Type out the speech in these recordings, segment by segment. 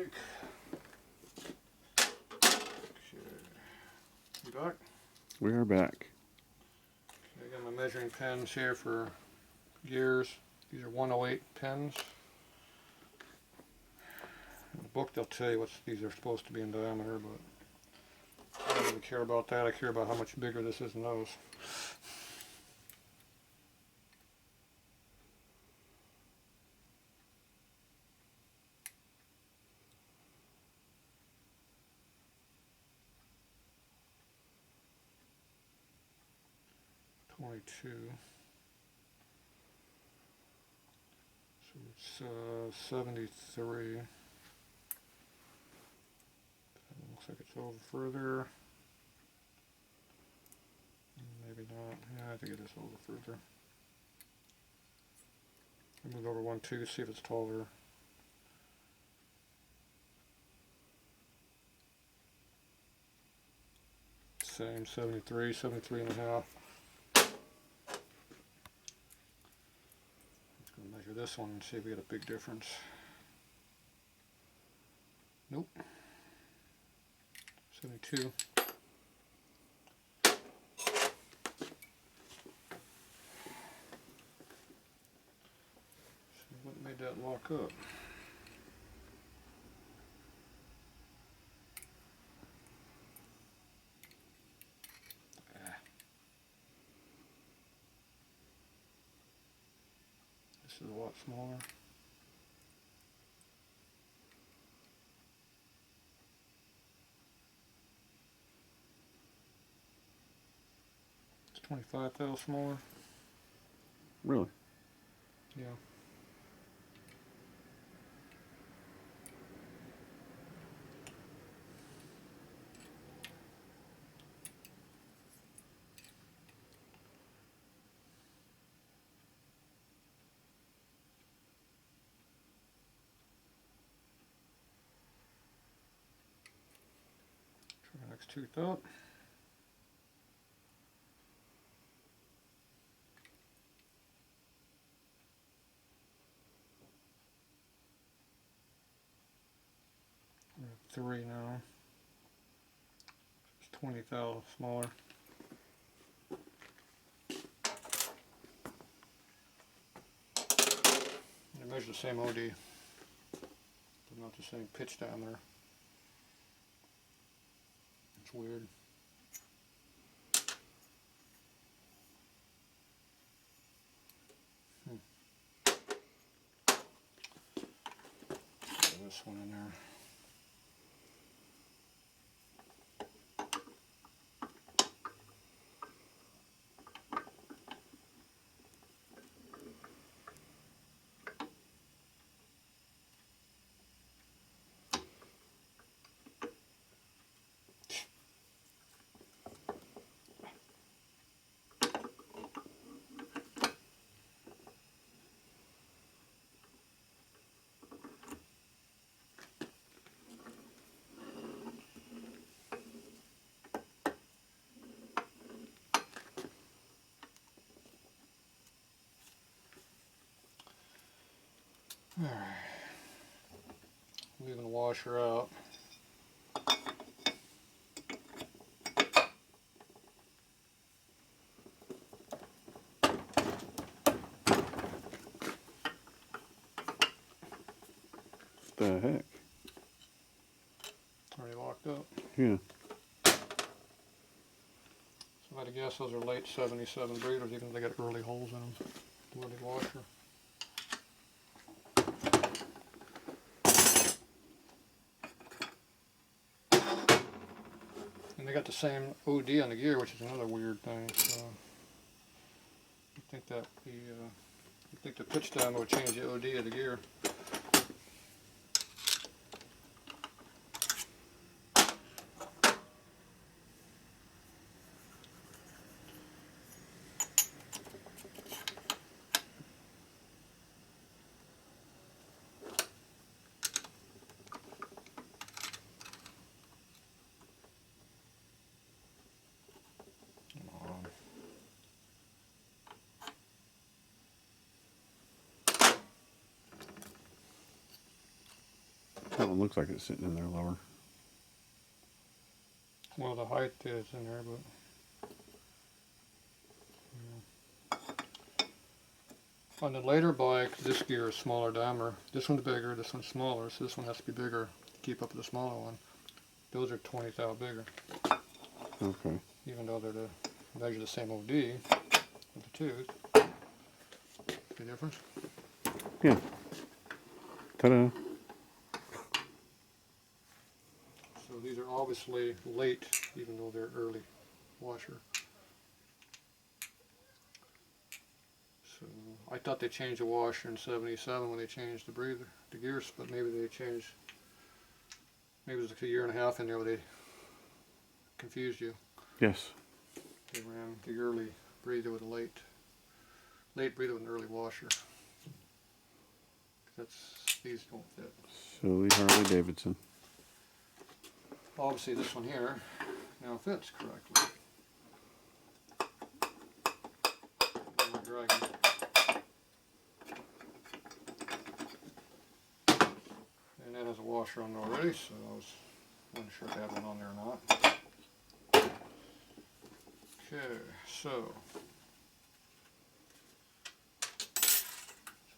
like. Okay. You back? We are back. Okay, I got my measuring pens here for gears. These are 108 pins. In the book they'll tell you what these are supposed to be in diameter, but I don't really care about that. I care about how much bigger this is than those. So it's 73. Looks like it's over further. Maybe not. Yeah, I think it is over further. I'll move over 1, 2, see if it's taller. Same, 73, 73 and a half. Measure this one and see if we get a big difference. Nope. 72. See what made that lock up. This is a lot smaller. It's 25 thou smaller. Really? Yeah. Try the next tooth up. We're at 3 now. It's 20 thou smaller. They measure the same OD, but not the same pitch diameter. It's weird. Put this one in there. Alright, leaving the washer out. What the heck? Already locked up. Yeah. So I'd guess those are late 77 breeders, even if they got early holes in them. Early washer. And they got the same OD on the gear, which is another weird thing. So you think that the pitch diameter would change the OD of the gear. That one looks like it's sitting in there lower. Well, the height is in there, but yeah. On the later bike, this gear is smaller diameter. This one's bigger, this one's smaller, so this one has to be bigger to keep up with the smaller one. Those are 20 thou bigger. Okay. Even though they're measure the same OD with the tooth. See the difference? Yeah. Ta-da. So these are obviously late, even though they're early washer. So I thought they changed the washer in '77 when they changed the breather, the gears, but maybe they changed. Maybe it was like a year and a half in there where they confused you. Yes. They ran the early breather with a late breather with an early washer. These don't fit. So the Harley Davidson. Obviously this one here now fits correctly. And we're dragging. And that has a washer on there already, so I wasn't sure if I had one on there or not. Okay, so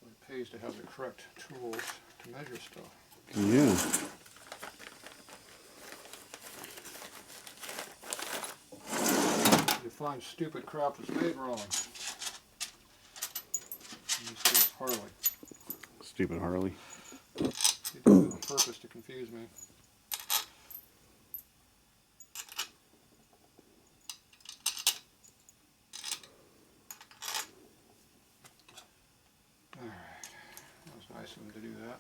it pays to have the correct tools to measure stuff. Yeah. You find stupid crap that's made wrong. This is Harley. Stupid Harley. They do it on purpose to confuse me. Alright, that was nice of them to do that.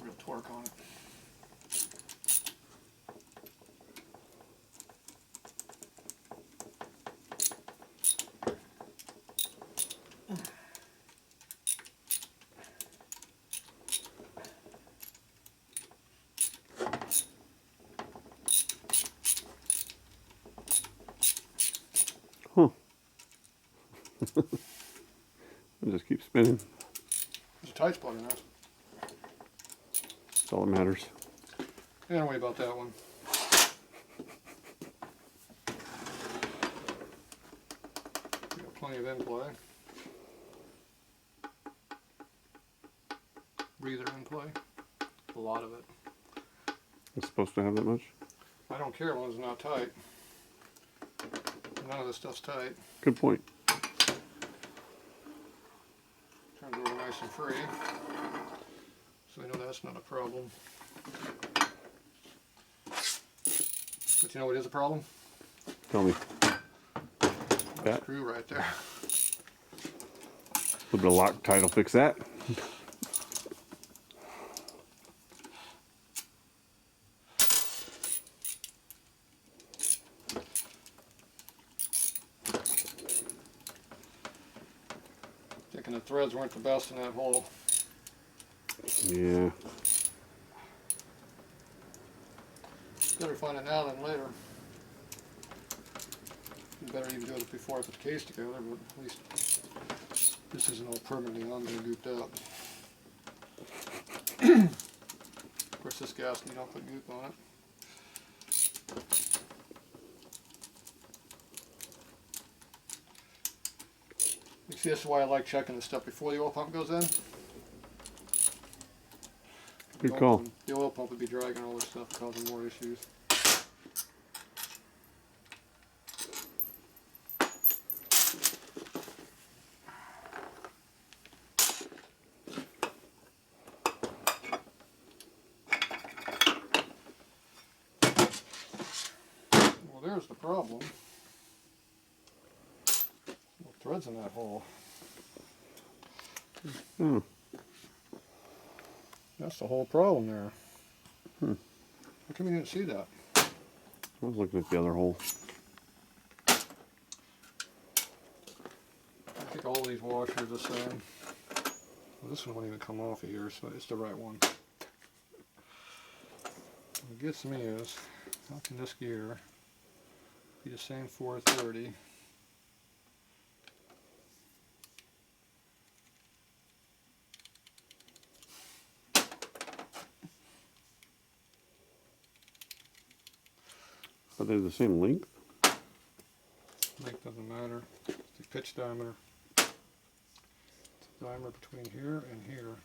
Real torque on it. Huh. It just keeps spinning. There's a tight spot in there. That's all that matters. Don't worry about that one. We got plenty of in play. Breather in play. A lot of it. It's supposed to have that much? I don't care as long as it's not tight. None of this stuff's tight. Good point. Turns over nice and free. So I know that's not a problem. But you know what is a problem? Tell me. That? Screw right there. A little bit of Loctite will fix that. Thinking the threads weren't the best in that hole. Yeah. Better find it now than later. You better even do it before I put the case together, but at least this isn't all permanently on there gooped up. Of course this gasket, you don't put goop on it. You see, this is why I like checking this stuff before the oil pump goes in. Good call. The oil pump would be dragging all this stuff, causing more issues. Well, there's the problem. No threads in that hole. Oh. That's the whole problem there. Hmm. How come you didn't see that? I was looking at the other hole. I think all these washers are the same. Well, this one won't even come off of here, so it's the right one. What gets me is, how can this gear be the same 430? But they're the same length? Length doesn't matter. It's the pitch diameter. It's the diameter between here and here.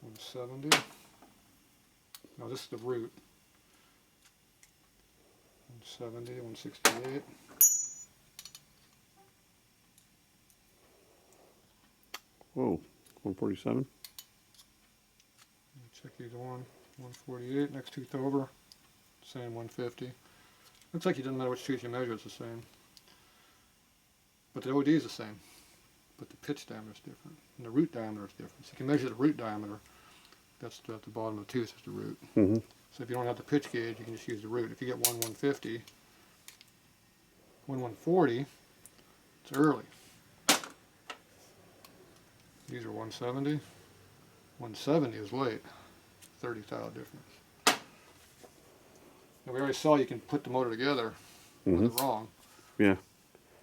170. No, this is the root. 170, 168. Whoa, 147? Check either one. 148, next tooth over. Same 150. Looks like it doesn't matter which tooth you measure, it's the same. But the OD is the same. But the pitch diameter is different. And the root diameter is different. So you can measure the root diameter. That's at the bottom of the tooth is the root. Mm-hmm. So if you don't have the pitch gauge, you can just use the root. If you get 150, 140, it's early. These are 170. 170 is late. 30 thou difference. Now we already saw you can put the motor together with it wrong. Yeah.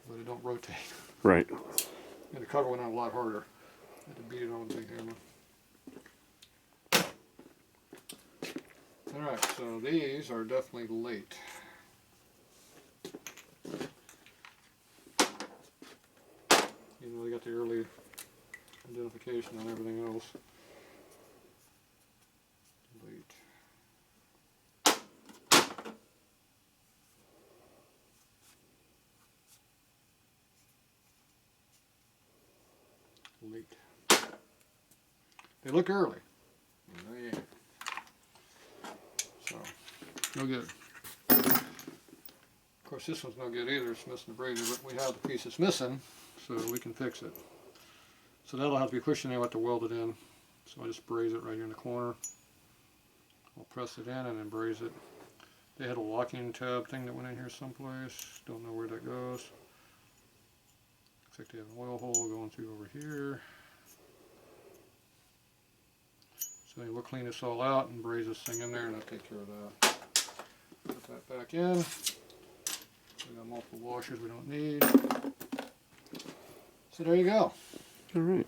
But it don't rotate. Right. And the cover went on a lot harder. I had to beat it on with a big hammer. Alright, so these are definitely late. Even though they got the early identification on everything else. Late. Late. They look early. No, they ain't. So, no good. Of course, this one's no good either. It's missing the brazier, but we have the piece that's missing, so we can fix it. So that'll have to be pushed in there. I'll have to weld it in. So I just braze it right here in the corner. I'll press it in and then braze it. They had a locking tab thing that went in here someplace. Don't know where that goes. Looks like they have an oil hole going through over here. So we'll clean this all out and braze this thing in there, and I'll take care of that. Put that back in. We got multiple washers we don't need. So there you go. All right.